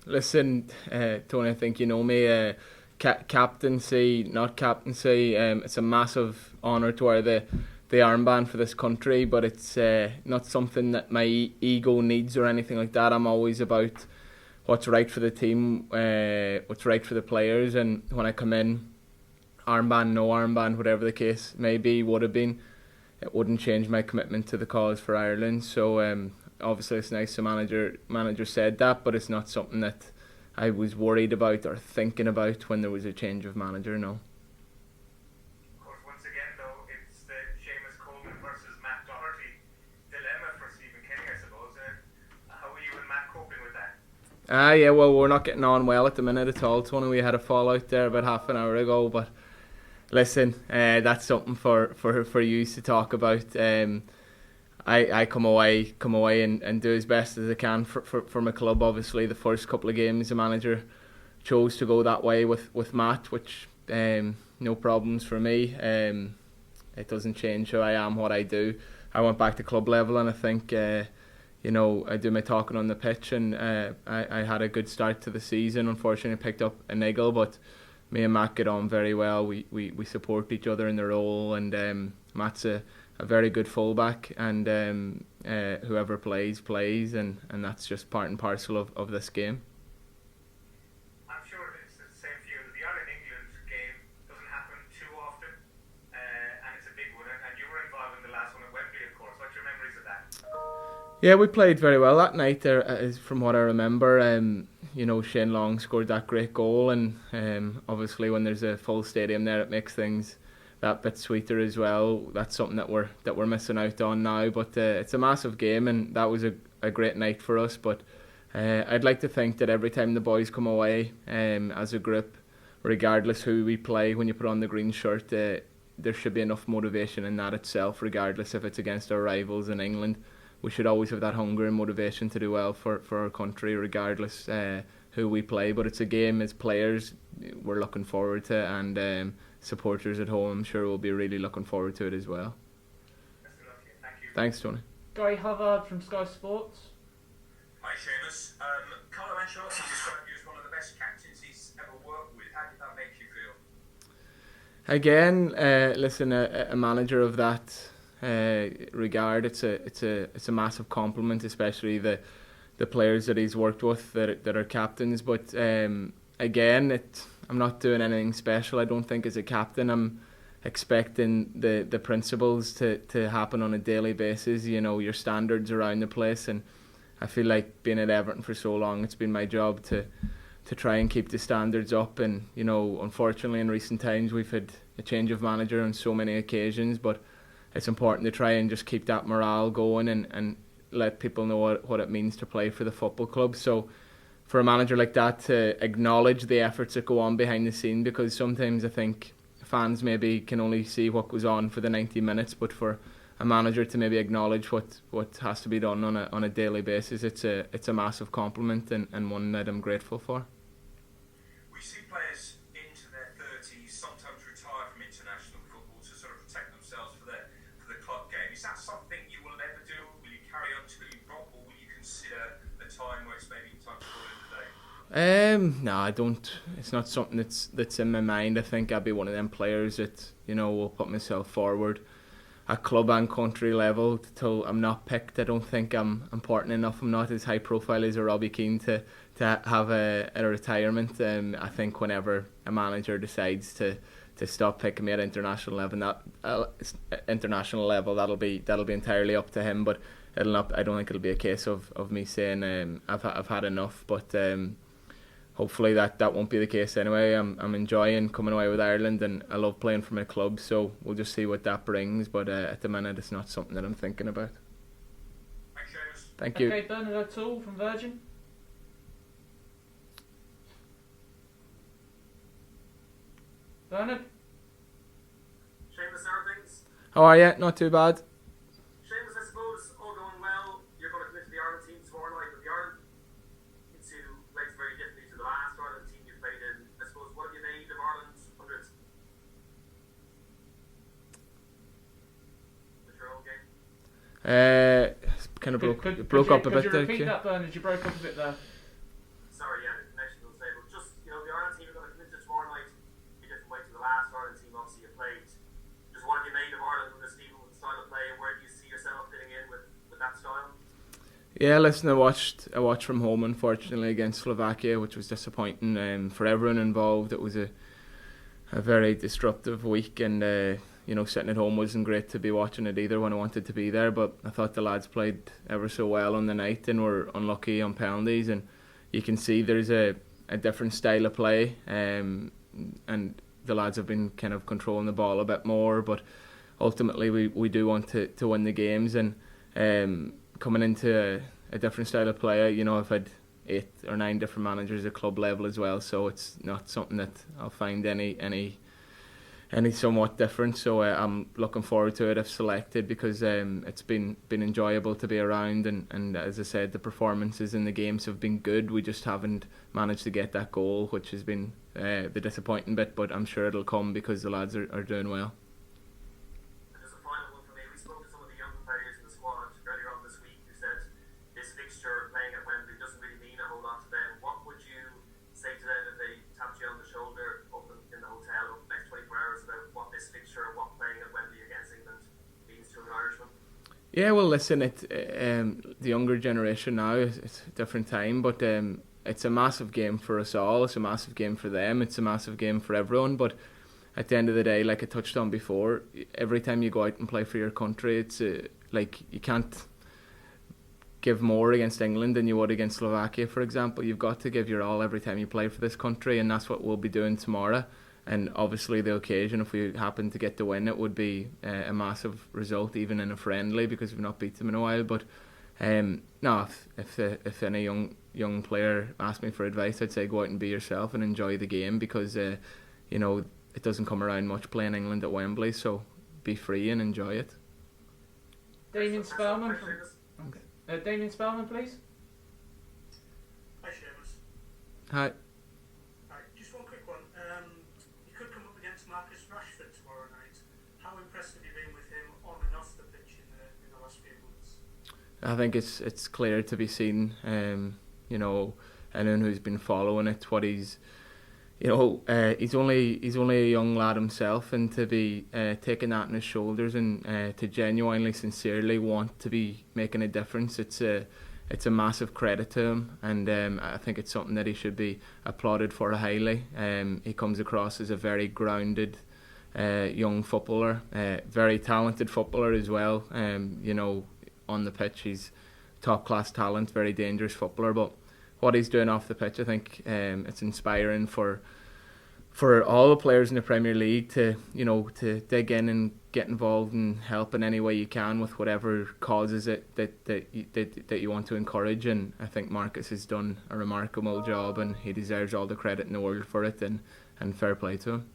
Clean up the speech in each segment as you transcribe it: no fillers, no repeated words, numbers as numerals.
Listen, Tony, I think you know me. Captaincy, not captaincy. It's a massive honour to wear the armband for this country, but it's not something that my ego needs or anything like that. I'm always about what's right for the team, what's right for the players, and when I come in, armband, no armband, whatever the case may be, would have been, it wouldn't change my commitment to the cause for Ireland. So obviously it's nice the manager said that, but it's not something that I was worried about or thinking about when there was a change of manager. No. Of course, once again, though, it's the Seamus Coleman versus Matt Doherty dilemma for Stephen Kenny, I suppose. How are you and Matt coping with that? Yeah, well, we're not getting on well at the minute at all, Tony. We had a fallout there about half an hour ago, but listen, that's something for you to talk about. I come away and do as best as I can for my club. Obviously, the first couple of games, the manager chose to go that way with Matt, which no problems for me. It doesn't change who I am, what I do. I went back to club level, and I think I do my talking on the pitch, and I had a good start to the season. Unfortunately, I picked up a niggle, but me and Matt get on very well. We support each other in the role, and Matt's a very good fullback, and whoever plays, and that's just part and parcel of this game. I'm sure it's the same for you. The Ireland-England game doesn't happen too often, and it's a big one. And you were involved in the last one at Wembley, of course. What's your memories of that? Yeah, we played very well that night. There, from what I remember, Shane Long scored that great goal, and obviously when there's a full stadium there, it makes things that bit sweeter as well. That's something that we're missing out on now. But it's a massive game, and that was a great night for us. But I'd like to think that every time the boys come away as a group, regardless who we play, when you put on the green shirt, there should be enough motivation in that itself, regardless if it's against our rivals in England. We should always have that hunger and motivation to do well for our country, regardless who we play. But it's a game as players we're looking forward to, and supporters at home, I'm sure, will be really looking forward to it as well. Best of luck to you. Thank you. Thanks, Tony. Gary Hubbard from Sky Sports. Hi Seamus. Carlo Ancelotti described you as one of the best captains he's ever worked with. How did that make you feel? Again, listen, a manager of that regard, it's a massive compliment, especially the players that he's worked with that are captains. But again, I'm not doing anything special. I don't think as a captain I'm expecting the principles to happen on a daily basis. Your standards around the place, and I feel like being at Everton for so long, it's been my job to try and keep the standards up. And unfortunately in recent times we've had a change of manager on so many occasions, but it's important to try and just keep that morale going and let people know what it means to play for the football club. So for a manager like that to acknowledge the efforts that go on behind the scene, because sometimes I think fans maybe can only see what goes on for the 90 minutes, but for a manager to maybe acknowledge what has to be done on a daily basis, it's a massive compliment, and one that I'm grateful for. We see players into their 30s sometimes retire from international football to sort of protect themselves for the club game. Is that something you will ever do? Will you carry on till you drop, or will you consider the time where it's maybe time to call it a day? No, I don't. It's not something that's in my mind. I think I'll be one of them players that will put myself forward at club and country level till I'm not picked. I don't think I'm important enough. I'm not as high profile as a Robbie Keane to have a retirement. I think whenever a manager decides to stop picking me at international level, that'll be entirely up to him. But it'll not. I don't think it'll be a case of me saying I've had enough. But hopefully that won't be the case anyway. I'm enjoying coming away with Ireland, and I love playing for my club, so we'll just see what that brings. But at the minute it's not something that I'm thinking about. Thanks, Seamus. Thank you. Okay, Bernard O'Toole from Virgin. Bernard? Seamus, how are things? How are you? Not too bad. Seamus, I suppose all going well. You're going to commit to the Ireland team tomorrow night, but the Ireland into plays very differently to the last Ireland team you played in. I suppose, what have you made of Ireland under its your own game? Kind of broke up a bit Could you there. repeat that, Bernard? You broke up a bit there. Yeah, listen, I watched from home, unfortunately, against Slovakia, which was disappointing for everyone involved. It was a very disruptive week, and sitting at home wasn't great to be watching it either when I wanted to be there. But I thought the lads played ever so well on the night and were unlucky on penalties, and you can see there's a different style of play, and the lads have been kind of controlling the ball a bit more. But ultimately, we do want to win the games, and coming into a different style of play, I've had 8 or 9 different managers at club level as well, so it's not something that I'll find any somewhat different. So I'm looking forward to it if selected, because it's been enjoyable to be around, and as I said, the performances in the games have been good. We just haven't managed to get that goal, which has been the disappointing bit, but I'm sure it'll come because the lads are doing well. And just a final one for me. We spoke to some of the young players in the squad earlier on this week who said this fixture playing at Wembley doesn't really mean a whole lot to them. What would you say to them if they tapped you on the shoulder up in the hotel over the next 24 hours about what this fixture, what playing at Wembley against England means to an Irishman? Yeah, well, listen, the younger generation now, it's a different time, but it's a massive game for us all. It's a massive game for them. It's a massive game for everyone. But at the end of the day, like I touched on before, every time you go out and play for your country, it's like you can't give more against England than you would against Slovakia, for example. You've got to give your all every time you play for this country, and that's what we'll be doing tomorrow. And obviously the occasion, if we happen to get the win, it would be a massive result, even in a friendly, because we've not beat them in a while. But no, if any young player asked me for advice, I'd say go out and be yourself and enjoy the game, because it doesn't come around much playing England at Wembley, so be free and enjoy it. Damien Spellman, Damien Spellman, please. Hi, Seamus. Hi. Just one quick one. You could come up against Marcus Rashford tomorrow night. How impressed have you been with him on and off the pitch in the last few months? I think it's clear to be seen. Anyone who's been following it, what he's only a young lad himself, and to be taking that on his shoulders and to genuinely, sincerely want to be making a difference, it's a massive credit to him, and I think it's something that he should be applauded for highly. He comes across as a very grounded young footballer, very talented footballer as well. On the pitch, he's top class talent, very dangerous footballer, but what he's doing off the pitch, I think it's inspiring for all the players in the Premier League to dig in and get involved and help in any way you can with whatever causes it that you want to encourage. And I think Marcus has done a remarkable job, and he deserves all the credit in the world for it, and fair play to him.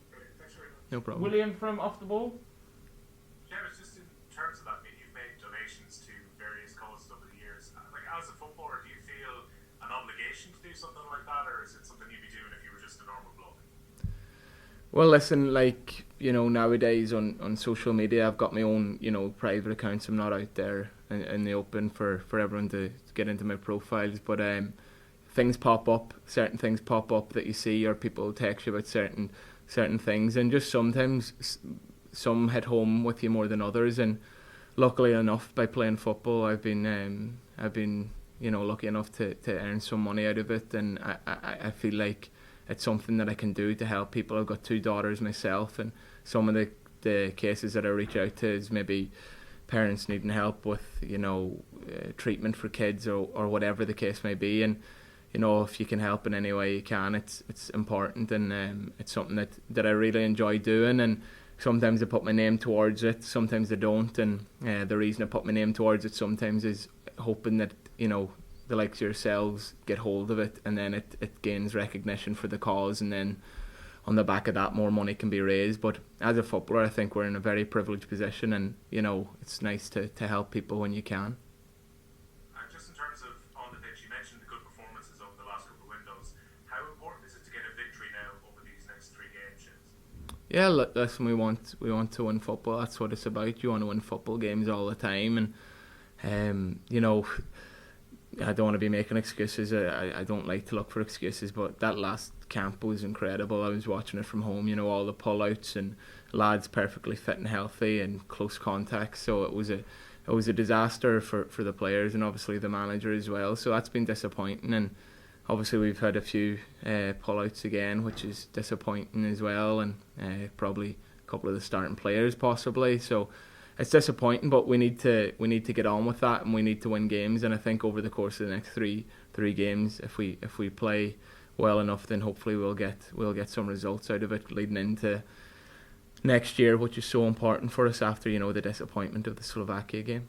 Brilliant. Thanks very much. No problem. William from Off the Ball. Yeah, it's just in terms of that, you've made donations to various causes over the years. Like, as a footballer, do you feel an obligation to do something like that, or is it something you'd be doing if you were just a normal bloke? Well, listen, nowadays on social media, I've got my own, private accounts. I'm not out there in the open for everyone to get into my profiles. But certain things pop up that you see, or people text you about certain things, and just sometimes some hit home with you more than others. And luckily enough, by playing football, I've been lucky enough to earn some money out of it, and I feel like it's something that I can do to help people. I've got 2 daughters myself, and some of the cases that I reach out to is maybe parents needing help with treatment for kids or whatever the case may be. And if you can help in any way you can, it's important, and it's something that I really enjoy doing. And sometimes I put my name towards it, sometimes I don't, and the reason I put my name towards it sometimes is hoping that the likes of yourselves get hold of it, and then it gains recognition for the cause, and then on the back of that more money can be raised. But as a footballer, I think we're in a very privileged position, and it's nice to help people when you can. And just in terms of on the pitch, you mentioned the good performances over the last couple of windows. How important is it to get a victory now over these next 3 games, James? Yeah, listen, we want to win football. That's what it's about. You want to win football games all the time, and I don't want to be making excuses. I don't like to look for excuses, but that last camp was incredible. I was watching it from home, all the pull-outs and lads perfectly fit and healthy and close contact. So it was a it was a disaster for the players and obviously the manager as well. So that's been disappointing, and obviously we've had a few pull-outs again, which is disappointing as well, and probably a couple of the starting players possibly. So it's disappointing, but we need to get on with that, and we need to win games. And I think over the course of the next three games, if we play well enough, then hopefully we'll get some results out of it leading into next year, which is so important for us after the disappointment of the Slovakia game.